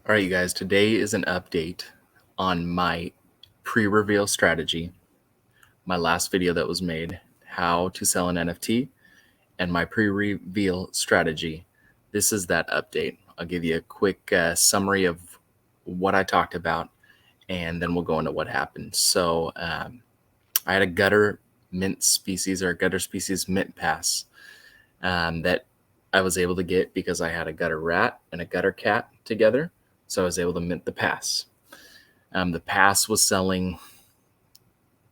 All right, you guys, today is an update on my pre reveal strategy, my last video that was made, how to sell an NFT, and my pre reveal strategy. This is that update. I'll give you a quick summary of what I talked about, and then we'll go into what happened. I had a gutter mint species or a gutter species mint pass that I was able to get because I had a gutter rat and a gutter cat together. So I was able to mint the pass. The pass was selling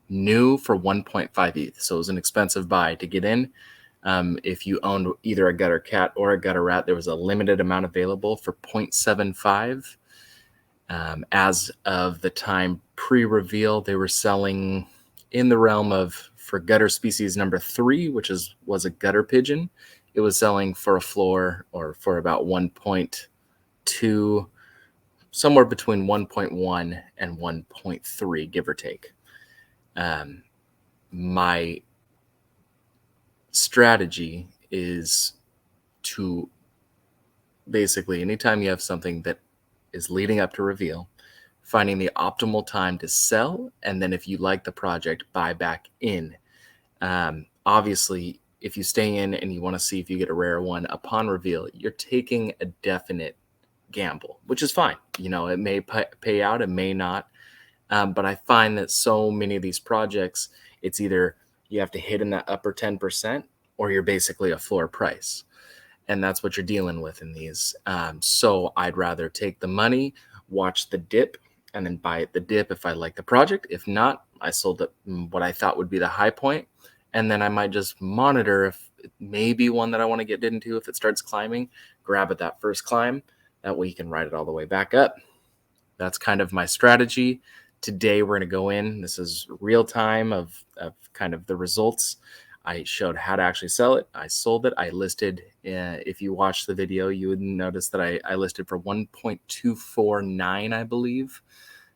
new for 1.5 ETH. So it was an expensive buy to get in. If you owned either a gutter cat or a gutter rat, there was a limited amount available for 0.75. As of the time pre-reveal, they were selling in the realm of, for gutter species number 3, which was a gutter pigeon, it was selling for a floor or for about 1.2, somewhere between 1.1 and 1.3, give or take. My strategy is to basically, anytime you have something that is leading up to reveal, finding the optimal time to sell, and then if you like the project, buy back in. Obviously, if you stay in and you want to see if you get a rare one upon reveal, you're taking a definite gamble, which is fine. It may pay out, it may not. But I find that so many of these projects, it's either you have to hit in that upper 10% or you're basically a floor price. And that's what you're dealing with in these. So I'd rather take the money, watch the dip, and then buy at the dip if I like the project. If not, I sold at what I thought would be the high point. And then I might just monitor if it may be one that I want to get into. If it starts climbing, grab at that first climb. That way you can ride it all the way back up. That's kind of my strategy. Today we're going to go in. This is real time of kind of the results. I showed how to actually sell it. I sold it. I listed, if you watched the video, you would notice that I listed for 1.249, I believe.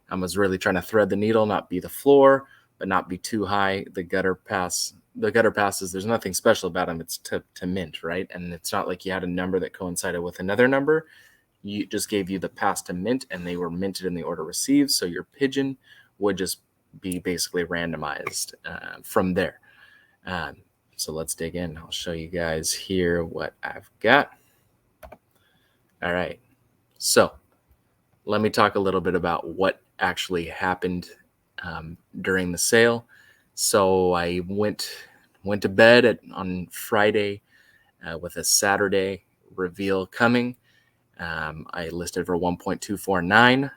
I was really trying to thread the needle, not be the floor, but not be too high. The gutter passes, there's nothing special about them. It's to mint, right? And it's not like you had a number that coincided with another number. You just gave you the pass to mint, and they were minted in the order received. So your pigeon would just be basically randomized from there. So let's dig in. I'll show you guys here what I've got. All right. So let me talk a little bit about what actually happened during the sale. So I went to bed on Friday with a Saturday reveal coming. I listed for 1.249.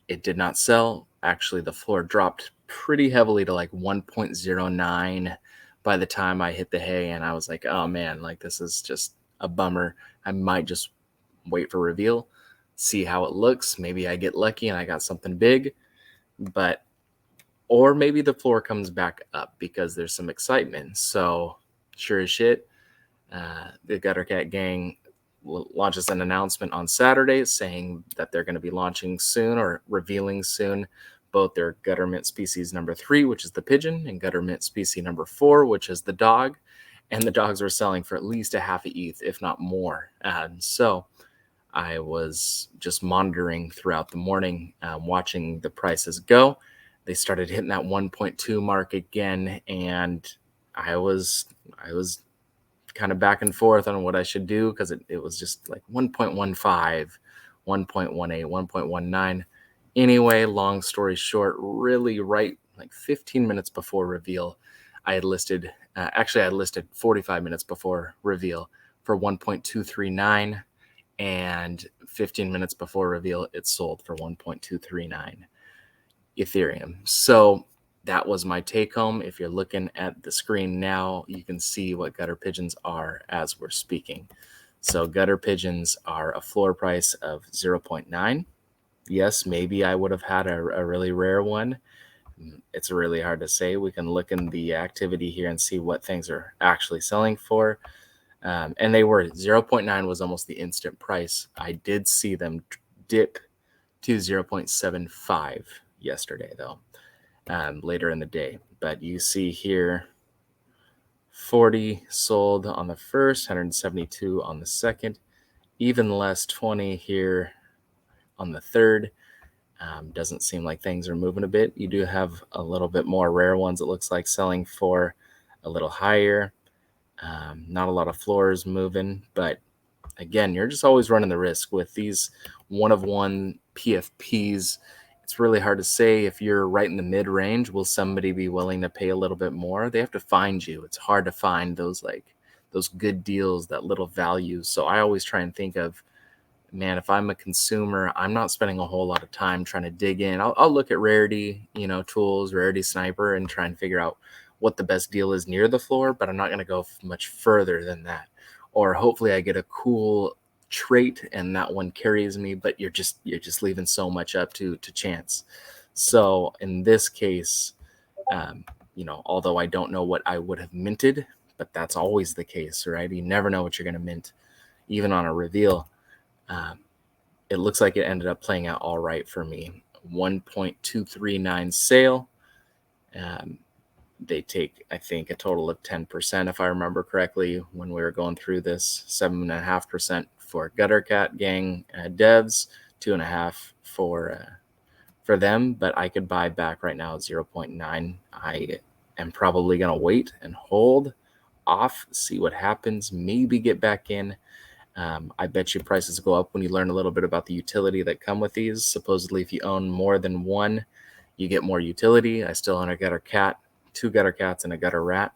It did not sell. Actually, the floor dropped pretty heavily to like 1.09 by the time I hit the hay, and I was like, oh man, like this is just a bummer. I might just wait for reveal, see how it looks. Maybe I get lucky and I got something big, or maybe the floor comes back up because there's some excitement. So sure as shit, the Gutter Cat Gang launches an announcement on Saturday saying that they're going to be launching soon or revealing soon both their Guttermint species number 3, which is the pigeon, and Guttermint species number 4, which is the dog. And the dogs were selling for at least a half a ETH, if not more. And so I was just monitoring throughout the morning, watching the prices go. They started hitting that 1.2 mark again, and I was kind of back and forth on what I should do because it was just like 1.15, 1.18, 1.19. Anyway, long story short, really right like 15 minutes before reveal, I had listed, I listed 45 minutes before reveal for 1.239, and 15 minutes before reveal, it sold for 1.239 Ethereum. So that was my take home. If you're looking at the screen now, you can see what gutter pigeons are as we're speaking. So gutter pigeons are a floor price of 0.9. Yes, maybe I would have had a really rare one. It's really hard to say. We can look in the activity here and see what things are actually selling for. And they were 0.9 was almost the instant price. I did see them dip to 0.75 yesterday, though, later in the day. But you see here 40 sold on the first, 172 on the second, even less 20 here on the 3rd. Doesn't seem like things are moving a bit. You do have a little bit more rare ones, it looks like, selling for a little higher. Not a lot of floors moving, but again, you're just always running the risk with these one-of-one PFPs. It's really hard to say if you're right in the mid-range. Will somebody be willing to pay a little bit more? They have to find you. It's hard to find those good deals, that little value. So I always try and think of, man, if I'm a consumer, I'm not spending a whole lot of time trying to dig in. I'll look at rarity, tools, rarity sniper, and try and figure out what the best deal is near the floor, but I'm not going to go much further than that. Or hopefully I get a cool trait and that one carries me, but you're just leaving so much up to chance. So in this case, although I don't know what I would have minted, but that's always the case, right? You never know what you're going to mint, even on a reveal. It looks like it ended up playing out all right for me. 1.239 sale. They take, I think, a total of 10%, if I remember correctly, when we were going through this. 7.5% for Gutter Cat Gang devs, 2.5% for them, but I could buy back right now at 0.9. I am probably going to wait and hold off, see what happens, maybe get back in. I bet you prices go up when you learn a little bit about the utility that come with these. Supposedly, if you own more than one, you get more utility. I still own a Gutter Cat, 2 Gutter Cats, and a Gutter Rat.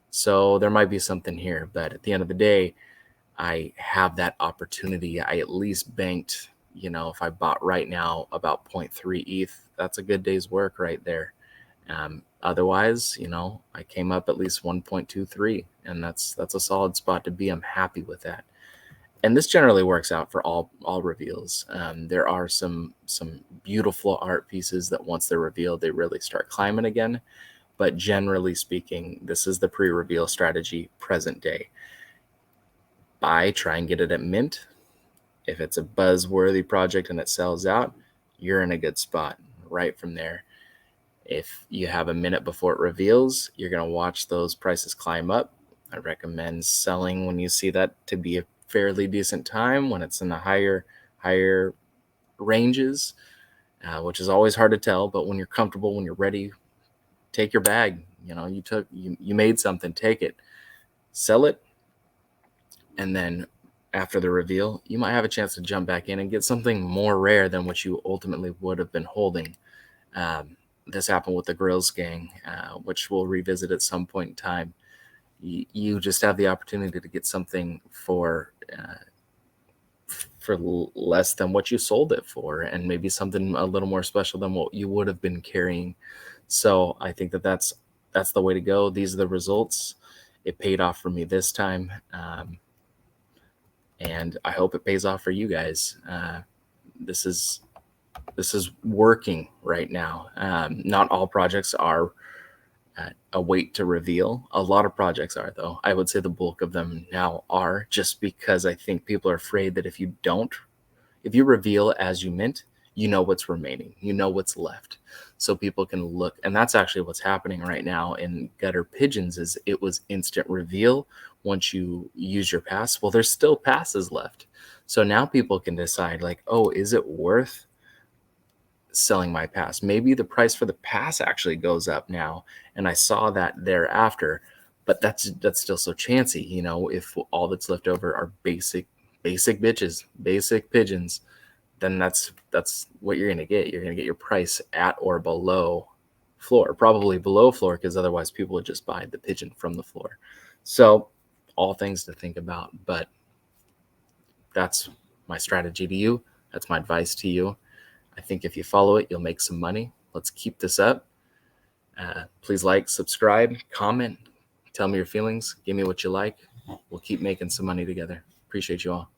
So there might be something here. But at the end of the day, I have that opportunity. I at least banked, if I bought right now about 0.3 ETH, that's a good day's work right there. Otherwise, I came up at least 1.23, and that's a solid spot to be. I'm happy with that. And this generally works out for all reveals. There are some beautiful art pieces that once they're revealed, they really start climbing again. But generally speaking, this is the pre-reveal strategy present day. Buy, try and get it at mint. If it's a buzzworthy project and it sells out, you're in a good spot right from there. If you have a minute before it reveals, you're going to watch those prices climb up. I recommend selling when you see that to be a fairly decent time, when it's in the higher ranges, which is always hard to tell. But when you're comfortable, when you're ready, take your bag. You made something, take it, sell it, and then after the reveal, you might have a chance to jump back in and get something more rare than what you ultimately would have been holding. This happened with the Grills Gang, which we'll revisit at some point in time. You just have the opportunity to get something for less than what you sold it for, and maybe something a little more special than what you would have been carrying. So I think that's the way to go. These are the results. It paid off for me this time, and I hope it pays off for you guys. This is working right now. Not all projects are a wait to reveal. A lot of projects are, though. I would say the bulk of them now are, just because I think people are afraid that if you reveal as you mint, you know what's remaining, you know what's left. So people can look, and that's actually what's happening right now in Gutter Pigeons. Is it was instant reveal once you use your pass. Well, there's still passes left. So now people can decide, like, oh, is it worth selling my pass? Maybe the price for the pass actually goes up now, and I saw that thereafter, but that's still so chancy. If all that's left over are basic bitches, basic pigeons, then that's what you're gonna get. You're gonna get your price at or below floor, probably below floor, because otherwise people would just buy the pigeon from the floor. So all things to think about, but that's my strategy to you. That's my advice to you. I think if you follow it, you'll make some money. Let's keep this up. Please like, subscribe, comment, tell me your feelings, give me what you like. We'll keep making some money together. Appreciate you all.